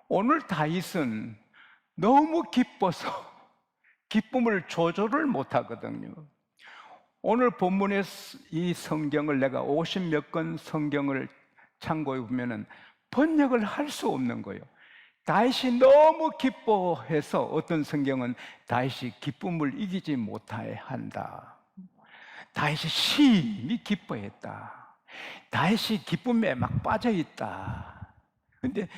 오늘 다윗은 너무 기뻐서 기쁨을 조절을 못하거든요. 오늘 본문의 이 성경을 내가 50몇 권 성경을 참고해 보면은 번역을 할 수 없는 거예요. 다윗이 너무 기뻐해서 어떤 성경은 다윗이 기쁨을 이기지 못하게 한다. 다윗이 심히 기뻐했다. 다윗이 기쁨에 막 빠져 있다. 근데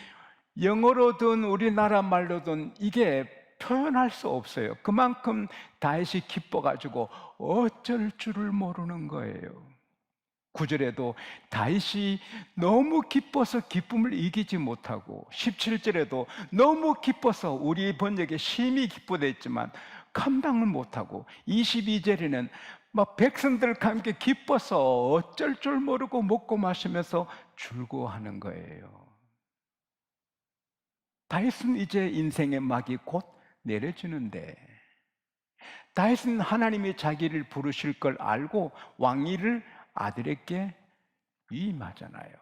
영어로든 우리나라 말로든 이게 표현할 수 없어요. 그만큼 다윗이 기뻐가지고 어쩔 줄을 모르는 거예요. 9절에도 다윗이 너무 기뻐서 기쁨을 이기지 못하고, 17절에도 너무 기뻐서, 우리 번역에 심히 기쁘다 했지만 감당을 못하고, 22절에는 막 백성들과 함께 기뻐서 어쩔 줄 모르고 먹고 마시면서 즐거워하는 거예요. 다윗은 이제 인생의 막이 곧 내려지는데, 다윗은 하나님이 자기를 부르실 걸 알고 왕위를 아들에게 위임하잖아요.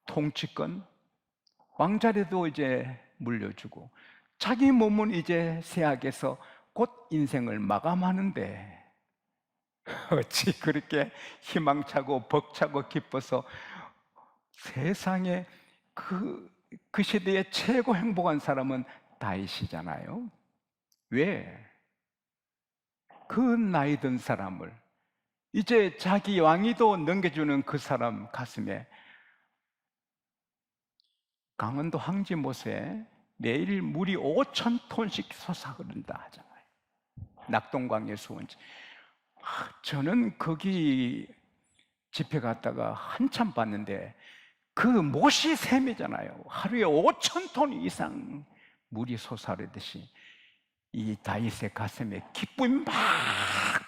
통치권, 왕자리도 이제 물려주고, 자기 몸은 이제 세악에서 곧 인생을 마감하는데 어찌 그렇게 희망차고 벅차고 기뻐서 세상에 그 시대의 최고 행복한 사람은 다윗이잖아요. 왜? 그 나이 든 사람을, 이제 자기 왕위도 넘겨주는 그 사람 가슴에 강원도 황지못에 매일 물이 5,000톤씩 솟아흐른다 하잖아요. 낙동강의 수원지. 저는 거기 집회 갔다가 한참 봤는데 그 못이 샘이잖아요. 하루에 5,000톤 이상 물이 솟아오르듯이 이 다윗의 가슴에 기쁨이 막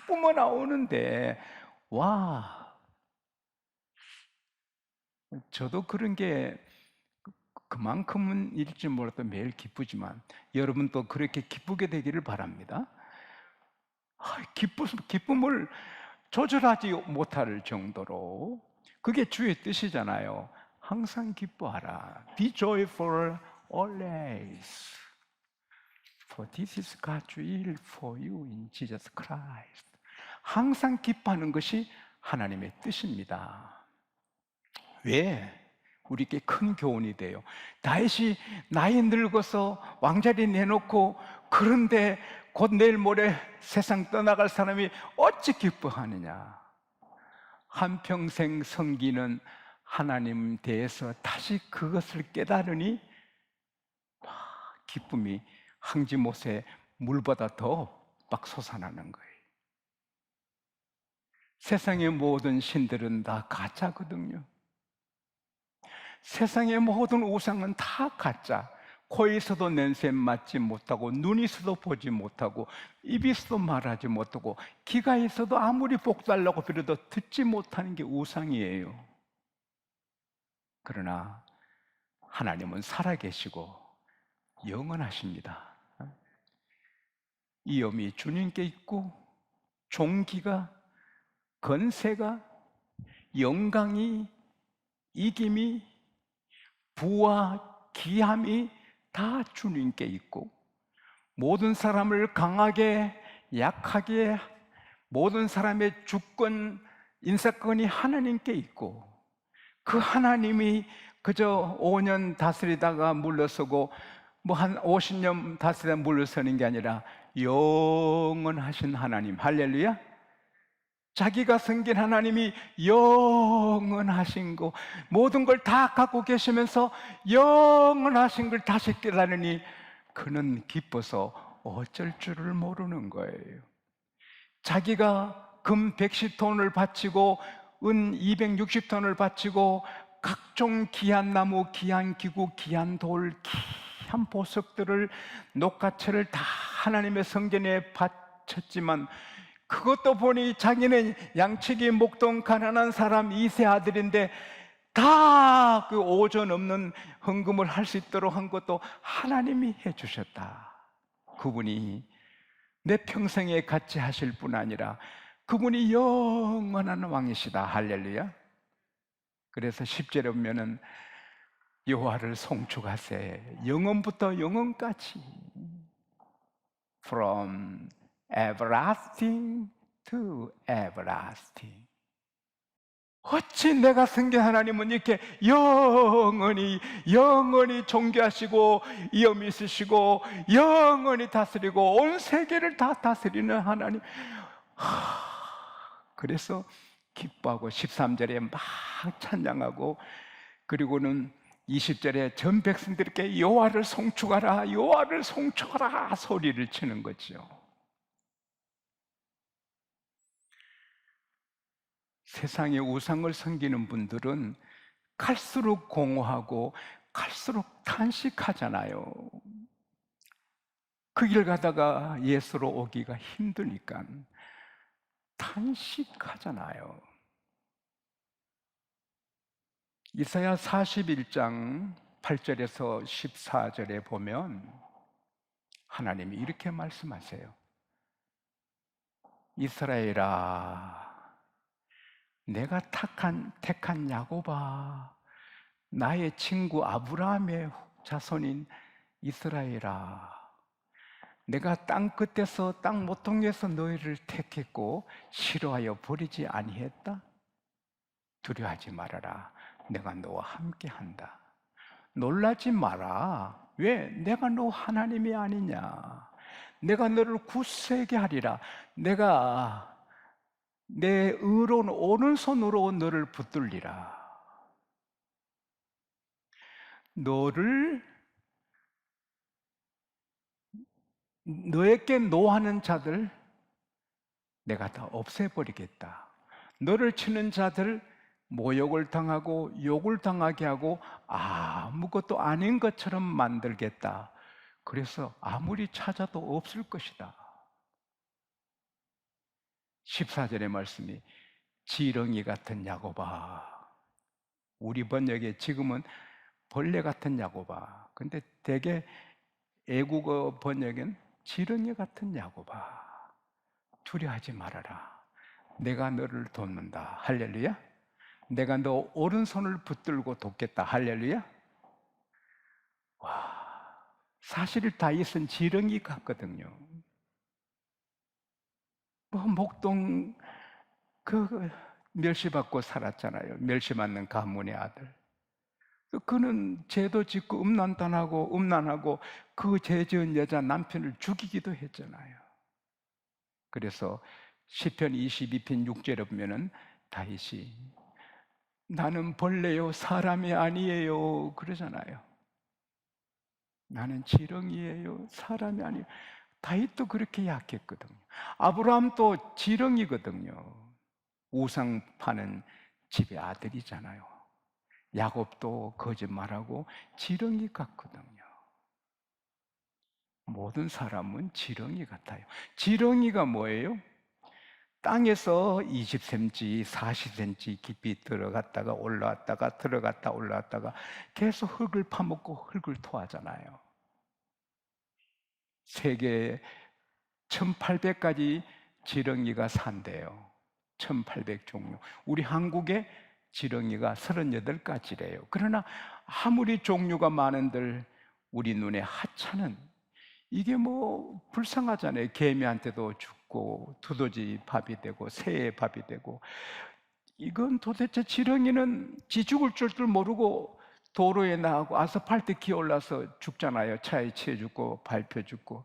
뿜어나오는데, 와, 저도 그런 게 그만큼은 일지 몰라도 매일 기쁘지만 여러분도 그렇게 기쁘게 되기를 바랍니다. 기쁨을 조절하지 못할 정도로, 그게 주의 뜻이잖아요. 항상 기뻐하라. Be joyful always, for this is God's will for you in Jesus Christ. 항상 기뻐하는 것이 하나님의 뜻입니다. 왜? 우리에게 큰 교훈이 돼요. 다윗이 나이 늙어서 왕자리 내놓고, 그런데 곧 내일 모레 세상 떠나갈 사람이 어찌 기뻐하느냐. 한평생 섬기는 하나님 대해서 다시 그것을 깨달으니 기쁨이 항지못에 물보다 더 막 솟아나는 거예요. 세상의 모든 신들은 다 가짜거든요. 세상의 모든 우상은 다 가짜. 코에서도 냄새 맡지 못하고, 눈에서도 보지 못하고, 입에서도 말하지 못하고, 귀가 있어도 아무리 복달라고 빌어도 듣지 못하는 게 우상이에요. 그러나 하나님은 살아계시고 영원하십니다. 이엄이 주님께 있고, 종기가, 건세가, 영광이, 이김이, 부와 기함이 다 주님께 있고, 모든 사람을 강하게 약하게, 모든 사람의 주권, 인사권이 하나님께 있고, 그 하나님이 그저 5년 다스리다가 물러서고 뭐 한 50년 다스리다 물러서는 게 아니라 영원하신 하나님, 할렐루야. 자기가 섬긴 하나님이 영원하신 거, 모든 걸 다 갖고 계시면서 영원하신 걸 다시 깨달으니 그는 기뻐서 어쩔 줄을 모르는 거예요. 자기가 금 110톤을 바치고 은 260톤을 바치고 각종 귀한 나무, 귀한 기구, 귀한 돌, 귀한 보석들을, 녹화철을 다 하나님의 성전에 바쳤지만, 그것도 보니 자기는 양치기 목동 가난한 사람 2세 아들인데 다 그 오전 없는 헌금을 할 수 있도록 한 것도 하나님이 해주셨다. 그분이 내 평생에 같이 하실 뿐 아니라 그분이 영원한 왕이시다. 할렐루야. 그래서 10절에 보면은 여호와를 송축하세. 영원부터 영원까지. From everlasting to everlasting. 어찌 내가 섬긴 하나님은 이렇게 영원히 존귀하시고 위엄 있으시고 영원히 다스리고 온 세계를 다 다스리는 하나님. 그래서 기뻐하고 13절에 막 찬양하고, 그리고는 20절에 전 백성들에게 여호와를 송축하라, 여호와를 송축하라 소리를 치는 거죠. 세상에 우상을 섬기는 분들은 갈수록 공허하고 갈수록 탄식하잖아요. 그 길 가다가 예수로 오기가 힘드니까 탄식하잖아요. 이사야 41장 8절에서 14절에 보면 하나님이 이렇게 말씀하세요. 이스라엘아, 내가 택한 야곱아, 나의 친구 아브라함의 자손인 이스라엘아, 내가 땅 끝에서 땅 모퉁이에서 너희를 택했고 싫어하여 버리지 아니했다. 두려워하지 말아라, 내가 너와 함께한다. 놀라지 마라. 왜? 내가 너 하나님이 아니냐. 내가 너를 굳세게 하리라. 내가 내 의로운 오른손으로 너를 붙들리라. 너에게 노하는 자들 내가 다 없애버리겠다. 너를 치는 자들 모욕을 당하고 욕을 당하게 하고 아무것도 아닌 것처럼 만들겠다. 그래서 아무리 찾아도 없을 것이다. 14절의 말씀이 지렁이 같은 야곱아. 우리 번역에 지금은 벌레 같은 야곱아. 근데 대개 애국어 번역엔 지렁이 같은 야곱아, 두려워하지 말아라. 내가 너를 돕는다. 할렐루야. 내가 너 오른손을 붙들고 돕겠다. 할렐루야. 와, 사실 다윗은 지렁이 같거든요. 목동 멸시받고 살았잖아요. 멸시받는 가문의 아들. 그는 죄도 짓고 음란하고 그 죄 지은 여자 남편을 죽이기도 했잖아요. 그래서 시편 22편 6절에 보면은 다윗이 나는 벌레요 사람이 아니에요 그러잖아요. 나는 지렁이에요 사람이 아니에요. 다윗도 그렇게 약했거든요. 아브라함도 지렁이거든요. 우상 파는 집의 아들이잖아요. 야곱도 거짓말하고 지렁이 같거든요. 모든 사람은 지렁이 같아요. 지렁이가 뭐예요? 땅에서 20cm, 40cm 깊이 들어갔다가 올라왔다가 들어갔다 올라왔다가 계속 흙을 파먹고 흙을 토하잖아요. 세계 1800가지 지렁이가 산대요. 1800종류. 우리 한국에 지렁이가 38가지래요. 그러나 아무리 종류가 많은들 우리 눈에 하찮은, 이게 뭐 불쌍하잖아요. 개미한테도 죽고 두더지 밥이 되고 새의 밥이 되고. 이건 도대체 지렁이는 지 죽을 줄도 모르고 도로에 나가고 아스팔트 기어올라서 죽잖아요. 차에 치여 죽고 밟혀 죽고.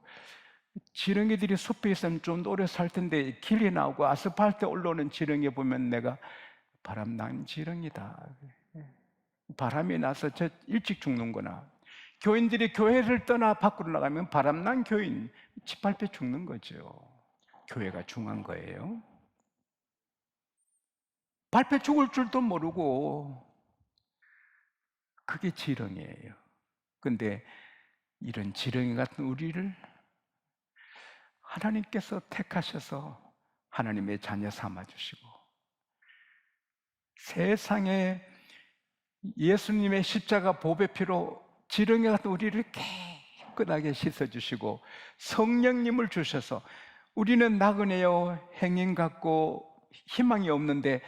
지렁이들이 숲에 있으면 좀 오래 살 텐데 길이 나오고 아스팔트에 올라오는 지렁이 보면 내가 바람난 지렁이다. 바람이 나서 저 일찍 죽는구나. 교인들이 교회를 떠나 밖으로 나가면 바람난 교인 짓밟혀 죽는 거죠. 교회가 중요한 거예요. 밟혀 죽을 줄도 모르고 그게 지렁이에요. 근데 이런 지렁이 같은 우리를 하나님께서 택하셔서 하나님의 자녀 삼아주시고 세상에 예수님의 십자가 보배 피로 지렁이 같은 우리를 깨끗하게 씻어주시고 성령님을 주셔서 우리는 나그네요 행인 같고 희망이 없는데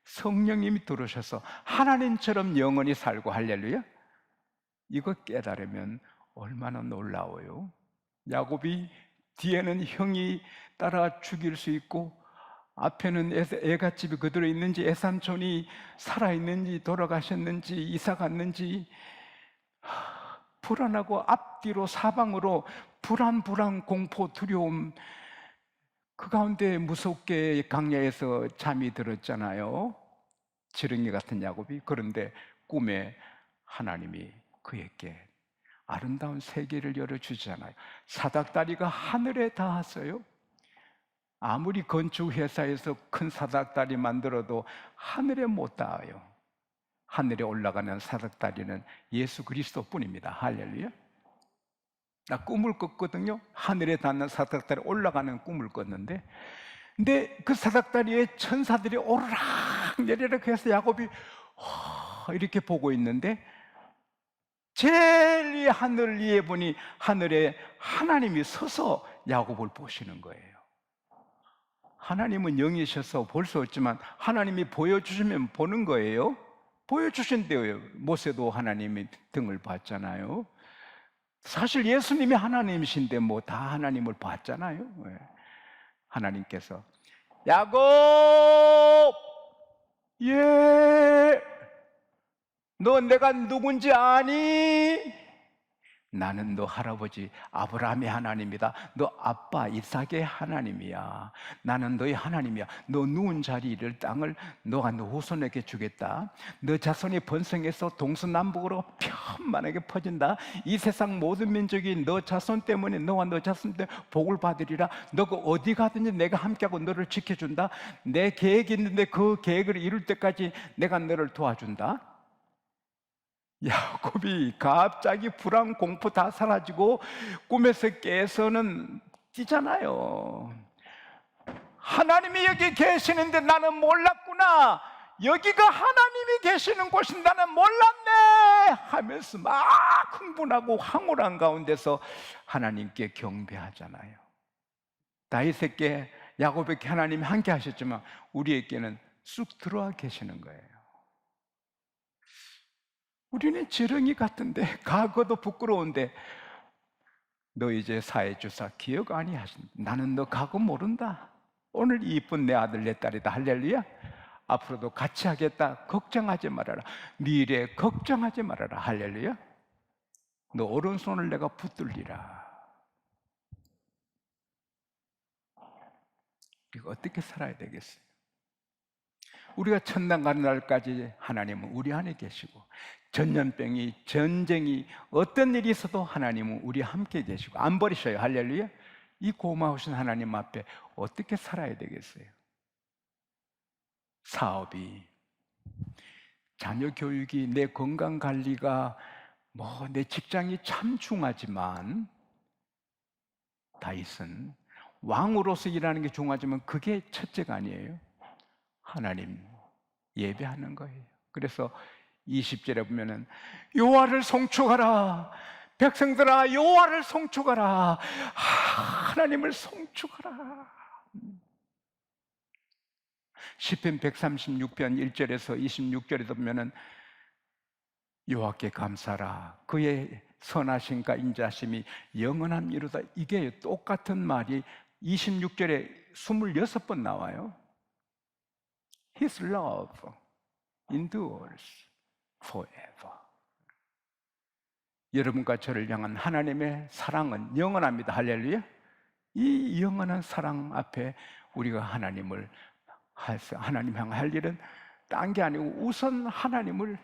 성령님이 들어오셔서 하나님처럼 영원히 살고, 할렐루야. 이거 깨달으면 얼마나 놀라워요. 야곱이 뒤에는 형이 따라 죽일 수 있고 앞에는 애갓집이 그대로 있는지 애삼촌이 살아있는지 돌아가셨는지 이사 갔는지 불안하고 앞뒤로 사방으로 불안 공포 두려움, 그 가운데 무섭게 강야에서 잠이 들었잖아요. 지렁이 같은 야곱이. 그런데 꿈에 하나님이 그에게 아름다운 세계를 열어주잖아요. 사닥다리가 하늘에 닿았어요. 아무리 건축회사에서 큰 사닥다리 만들어도 하늘에 못 닿아요. 하늘에 올라가는 사닥다리는 예수 그리스도뿐입니다. 할렐루야. 나 꿈을 꿨거든요. 하늘에 닿는 사닥다리 올라가는 꿈을 꿨는데, 근데 그 사닥다리에 천사들이 오르락 내리락 해서 야곱이 이렇게 보고 있는데, 제일 하늘 위에 보니 하늘에 하나님이 서서 야곱을 보시는 거예요. 하나님은 영이셔서 볼 수 없지만 하나님이 보여주시면 보는 거예요. 보여주신대요. 모세도 하나님의 등을 봤잖아요. 사실 예수님이 하나님이신데 뭐 다 하나님을 봤잖아요. 하나님께서 야곱, 예, 너 내가 누군지 아니? 나는 너 할아버지 아브라함의 하나님이다. 너 아빠 이삭의 하나님이야. 나는 너의 하나님이야. 너 누운 자리를 땅을 너가 너 후손에게 주겠다. 너 자손이 번성해서 동서남북으로 편만하게 퍼진다. 이 세상 모든 민족이 너 자손 때문에, 너와 너 자손 때문에 복을 받으리라. 너가 어디 가든지 내가 함께하고 너를 지켜준다. 내 계획이 있는데 그 계획을 이룰 때까지 내가 너를 도와준다. 야곱이 갑자기 불안, 공포 다 사라지고 꿈에서 깨서는 뛰잖아요. 하나님이 여기 계시는데 나는 몰랐구나. 여기가 하나님이 계시는 곳인 나는 몰랐네 하면서 막 흥분하고 황홀한 가운데서 하나님께 경배하잖아요. 다윗에게, 야곱에게 하나님이 함께 하셨지만 우리에게는 쑥 들어와 계시는 거예요. 우리는 지렁이 같은데, 과거도 부끄러운데, 너 이제 사회주사 기억 아니하신다. 나는 너 과거 모른다. 오늘 이쁜 내 아들 내 딸이다. 할렐루야. 앞으로도 같이 하겠다. 걱정하지 말아라. 미래 걱정하지 말아라. 할렐루야. 너 오른손을 내가 붙들리라. 이거 어떻게 살아야 되겠어요? 우리가 천당 가는 날까지 하나님은 우리 안에 계시고, 전염병이, 전쟁이, 어떤 일이 있어도 하나님은 우리 함께 계시고 안 버리셔요. 할렐루야. 이 고마우신 하나님 앞에 어떻게 살아야 되겠어요? 사업이, 자녀 교육이, 내 건강 관리가, 내 직장이 참 중하지만, 다윗은 왕으로서 일하는 게 중하지만 그게 첫째가 아니에요. 하나님 예배하는 거예요. 그래서 20절에 보면은 여호와를 송축하라. 백성들아 여호와를 송축하라. 하나님을 송축하라. 시편 136편 1절에서 26절에 보면은 여호와께 감사라. 그의 선하심과 인자심이 영원한 이루다. 이게 똑같은 말이 26절에 26번 나와요. His love endures forever. 여러분과 저를 향한 하나님의 사랑은 영원합니다. 할렐루야. 이 영원한 사랑 앞에 우리가 하나님 향 할 일은 딴 게 아니고 우선 하나님을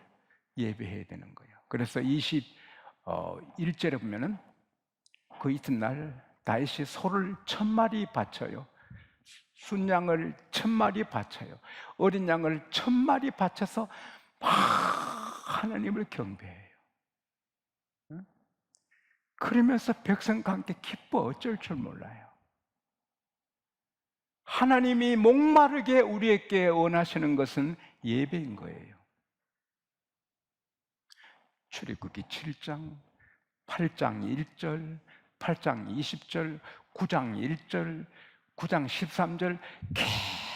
예배해야 되는 거예요. 그래서 21절에 보면은 그 이튿날 다윗이 소를 1000마리 바쳐요. 순양을 1000마리 바쳐요. 어린 양을 1000마리 바쳐서 막 하나님을 경배해요. 그러면서 백성과 함께 기뻐 어쩔 줄 몰라요. 하나님이 목마르게 우리에게 원하시는 것은 예배인 거예요. 출애굽기 7장, 8장 1절, 8장 20절, 9장 1절, 9장 13절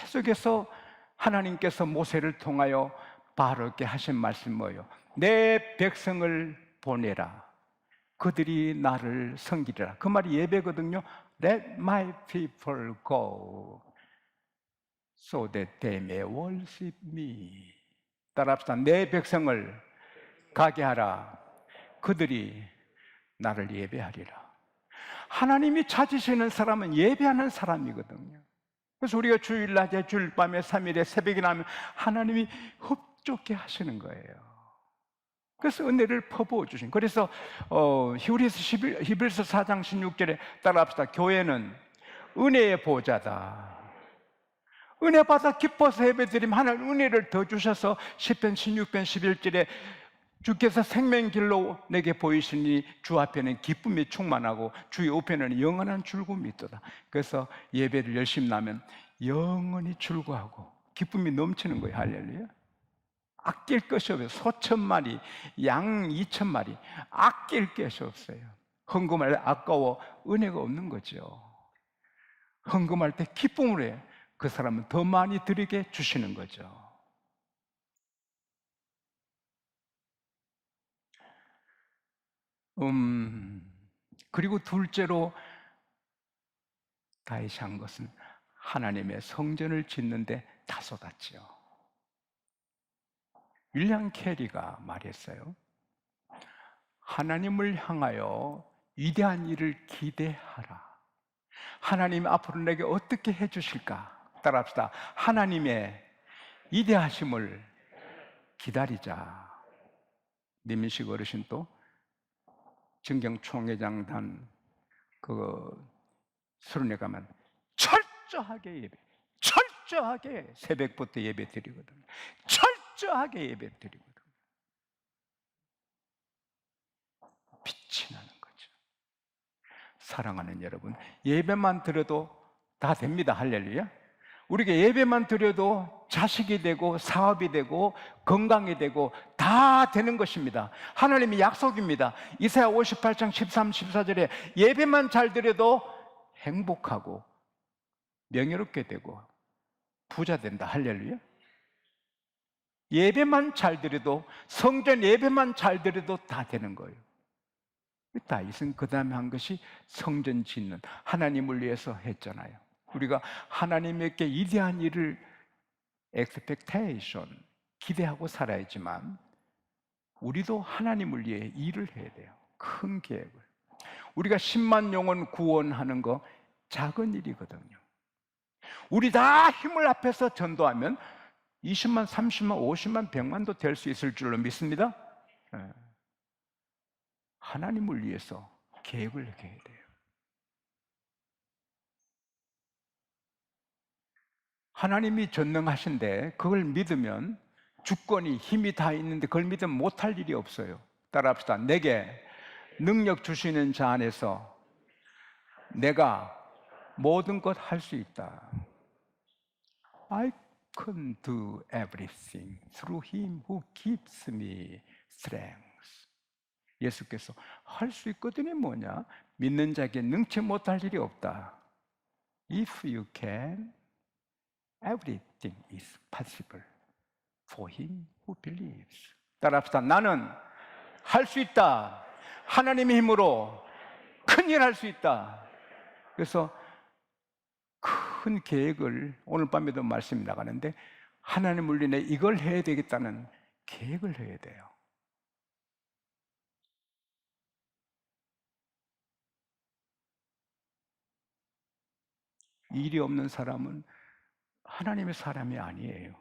계속해서 하나님께서 모세를 통하여 바로에게 하신 말씀이 뭐예요? 내 백성을 보내라. 그들이 나를 섬기리라. 그 말이 예배거든요. Let my people go so that they may worship me. 따라합시다. 내 백성을 가게 하라. 그들이 나를 예배하리라. 하나님이 찾으시는 사람은 예배하는 사람이거든요. 그래서 우리가 주일 낮에, 주일 밤에, 3일에, 새벽에 나면 하나님이 흡족해 하시는 거예요. 그래서 은혜를 퍼부어 주신. 그래서 히브리서 4장 16절에 따라합시다. 교회는 은혜의 보좌다. 은혜 받아 기뻐서 예배드리면 하나님 은혜를 더 주셔서 시편 16편 11절에 주께서 생명길로 내게 보이시니 주 앞에는 기쁨이 충만하고 주 옆에는 영원한 즐거움이 있도다. 그래서 예배를 열심히 나면 영원히 즐거워하고 기쁨이 넘치는 거예요. 할렐루야. 아낄 것이 없어요. 소천 마리, 양 2천 마리 아낄 것이 없어요. 헌금할 아까워 은혜가 없는 거죠. 헌금할 때 기쁨으로 해. 그 사람은 더 많이 드리게 주시는 거죠. 그리고 둘째로 다윗이 한 것은 하나님의 성전을 짓는데 다 쏟았지요. 윌리엄 캐리가 말했어요. 하나님을 향하여 위대한 일을 기대하라. 하나님 앞으로 내게 어떻게 해주실까? 따라합시다. 하나님의 위대하심을 기다리자. 민민식 어르신도 정경총회장단 수련회 가면 철저하게 새벽부터 예배 드리거든요. 철저하게 예배 드리거든요. 빛이 나는 거죠. 사랑하는 여러분, 예배만 드려도 다 됩니다. 할렐루야. 우리가 예배만 드려도 자식이 되고 사업이 되고 건강이 되고 다 되는 것입니다. 하나님의 약속입니다. 이사야 58장 13, 14절에 예배만 잘 드려도 행복하고 명예롭게 되고 부자 된다. 할렐루야. 예배만 잘 드려도, 성전 예배만 잘 드려도 다 되는 거예요. 다윗은 그 다음에 한 것이 성전 짓는, 하나님을 위해서 했잖아요. 우리가 하나님에게 위대한 일을 expectation, 기대하고 살아야지만 우리도 하나님을 위해 일을 해야 돼요. 큰 계획을. 우리가 10만 영혼 구원하는 거 작은 일이거든요. 우리 다 힘을 합해서 전도하면 20만, 30만, 50만, 100만도 될 수 있을 줄로 믿습니다. 하나님을 위해서 계획을 해야 돼요. 하나님이 전능하신데 그걸 믿으면 주권이, 힘이 다 있는데 그걸 믿으면 못할 일이 없어요. 따라합시다. 내게 능력 주시는 자 안에서 내가 모든 것 할 수 있다. I can do everything through him who gives me strength. 예수께서 할 수 있거든이 뭐냐? 믿는 자에게 능치 못할 일이 없다. If you can, everything is possible for him who believes. 따라합시다. 나는 할 수 있다. 하나님의 힘으로 큰일 할 수 있다. 그래서 큰 계획을, 오늘 밤에도 말씀이 나가는데 하나님을 위해 이걸 해야 되겠다는 계획을 해야 돼요. 일이 없는 사람은 하나님의 사람이 아니에요.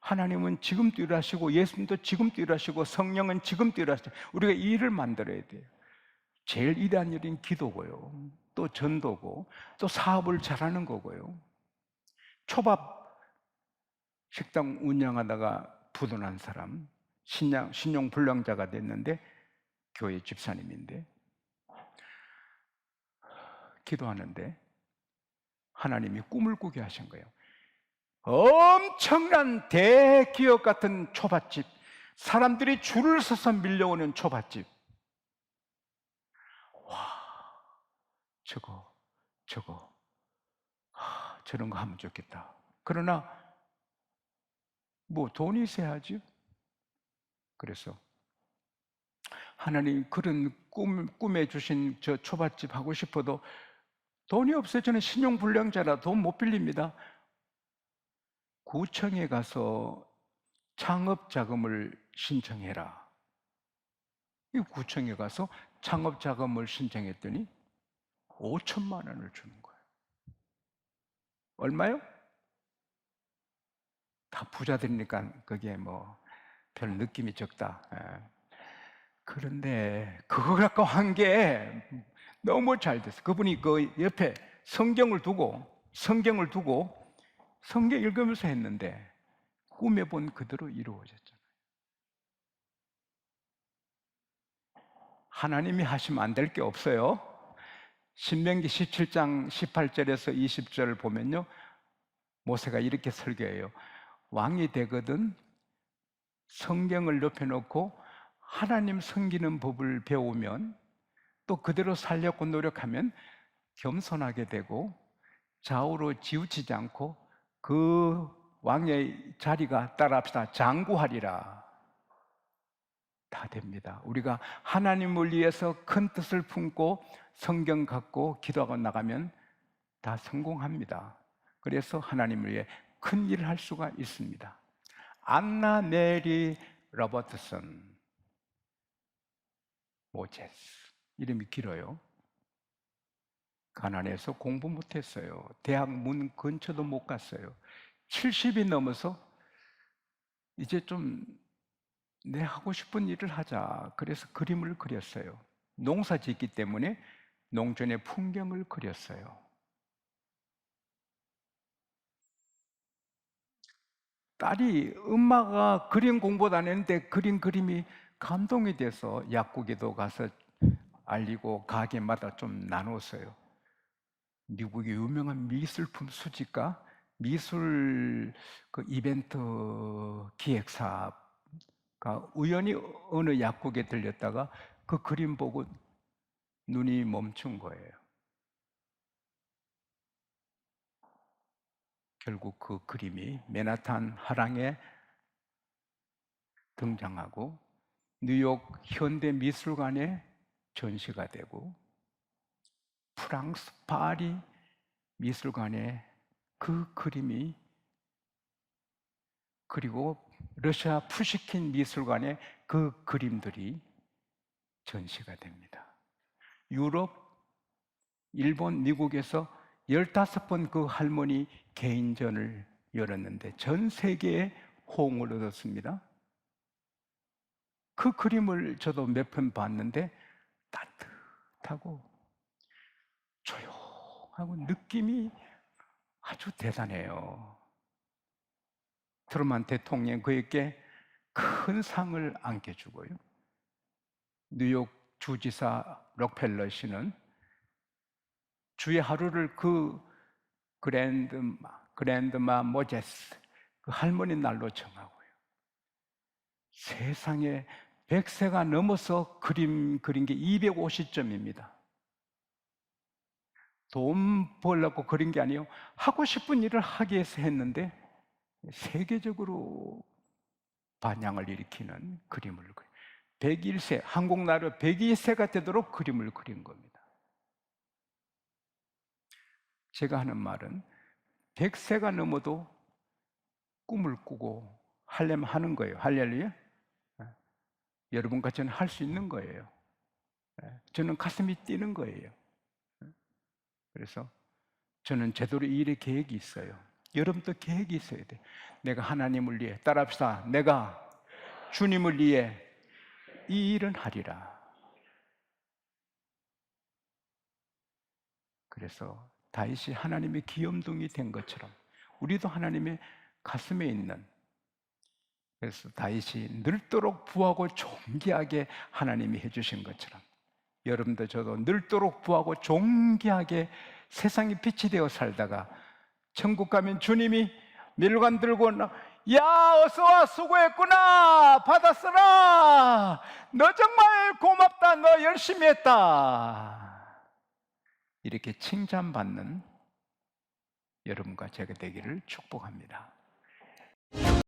하나님은 지금도 일하시고 예수님도 지금도 일하시고 성령은 지금도 일하시고 우리가 일을 만들어야 돼요. 제일 위대한 일은 기도고요. 또 전도고 또 사업을 잘하는 거고요. 초밥 식당 운영하다가 부도난 사람, 신용 불량자가 됐는데 교회 집사님인데 기도하는데 하나님이 꿈을 꾸게 하신 거예요. 엄청난 대기업 같은 초밥집, 사람들이 줄을 서서 밀려오는 초밥집. 와, 저거 저런 거 하면 좋겠다. 그러나 뭐 돈이 있어야죠. 그래서 하나님 그런 꿈에 주신 저 초밥집 하고 싶어도 돈이 없어요. 저는 신용불량자라 돈 못 빌립니다. 구청에 가서 창업자금을 신청해라. 이 구청에 가서 창업자금을 신청했더니 5천만 원을 주는 거예요. 얼마요? 다 부자들이니까 그게 뭐 별 느낌이 적다. 그런데 그거 갖고 한 게 너무 잘 됐어요. 그분이 그 옆에 성경을 두고 성경 읽으면서 했는데 꿈에 본 그대로 이루어졌잖아요. 하나님이 하시면 안 될 게 없어요. 신명기 17장 18절에서 20절을 보면요, 모세가 이렇게 설교해요. 왕이 되거든 성경을 높여놓고 하나님 섬기는 법을 배우면 또 그대로 살려고 노력하면 겸손하게 되고 좌우로 치우치지 않고 그 왕의 자리가 따라합시다. 장구하리라. 다 됩니다. 우리가 하나님을 위해서 큰 뜻을 품고 성경 갖고 기도하고 나가면 다 성공합니다. 그래서 하나님을 위해 큰 일을 할 수가 있습니다. 안나 메리 로버트슨 모제스, 이름이 길어요. 가난해서 공부 못했어요. 대학 문 근처도 못 갔어요. 70이 넘어서 이제 좀 내 하고 싶은 일을 하자. 그래서 그림을 그렸어요. 농사 짓기 때문에 농촌의 풍경을 그렸어요. 딸이 엄마가 그림 공부도 안 했는데 그린 그림이 감동이 돼서 약국에도 가서 알리고 가게마다 좀 나눴어요. 미국의 유명한 미술품 수집가, 미술 그 이벤트 기획사가 우연히 어느 약국에 들렸다가 그 그림 보고 눈이 멈춘 거예요. 결국 그 그림이 맨하탄 하랑에 등장하고 뉴욕 현대미술관에 전시가 되고 프랑스 파리 미술관에 그 그림이, 그리고 러시아 푸시킨 미술관에 그 그림들이 전시가 됩니다. 유럽, 일본, 미국에서 15번 그 할머니 개인전을 열었는데 전 세계에 호응을 얻었습니다. 그 그림을 저도 몇 편 봤는데 따뜻하고 조용하고 느낌이 아주 대단해요. 트루먼 대통령 그에게 큰 상을 안겨주고요. 뉴욕 주지사 록펠러 씨는 주의 하루를 그 그랜드마 모제스 그 할머니 날로 정하고요. 세상에 100세가 넘어서 그린 게 250점입니다. 돈 벌려고 그린 게 아니에요. 하고 싶은 일을 하기 위해서 했는데 세계적으로 반향을 일으키는 그림을 101세, 한국 나라 102세가 되도록 그림을 그린 겁니다. 제가 하는 말은 100세가 넘어도 꿈을 꾸고 하려면 하는 거예요. 할렐루야. 여러분과 저는 할 수 있는 거예요. 저는 가슴이 뛰는 거예요. 그래서 저는 제대로 일의 계획이 있어요. 여러분도 계획이 있어야 돼. 내가 하나님을 위해, 따라합시다. 내가 주님을 위해 이 일은 하리라. 그래서 다윗이 하나님의 귀염둥이 된 것처럼 우리도 하나님의 가슴에 있는, 그래서 다윗이 늘도록 부하고 존귀하게 하나님이 해주신 것처럼 여러분도 저도 늘도록 부하고 존귀하게 세상에 빛이 되어 살다가 천국 가면 주님이 밀관 들고 야 어서와 수고했구나 받았어라 너 정말 고맙다 너 열심히 했다 이렇게 칭찬받는 여러분과 제가 되기를 축복합니다.